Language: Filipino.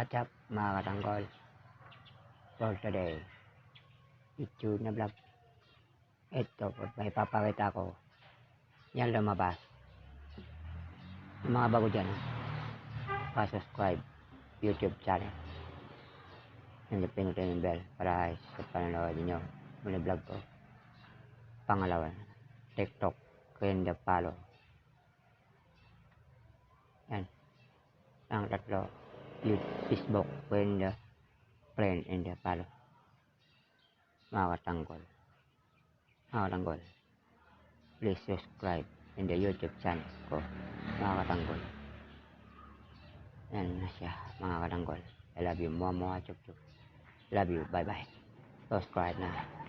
What's up mga katanggol? For today, YouTube na vlog. Ito, may papakita ko. Yan lumabas. Yung mga bago dyan, pa-subscribe YouTube channel. Pinutin yung bell para sa panonood nyo muna vlog ko. Pangalawa, TikTok, and the follow. Yan. Ang tatlo, Facebook, and the friend, and the follow. Mga katanggol, please subscribe in the YouTube channel ko, mga katanggol. Yan na siya, mga katanggol. I love you, Momo, chup chup. Love you, bye bye. Subscribe na.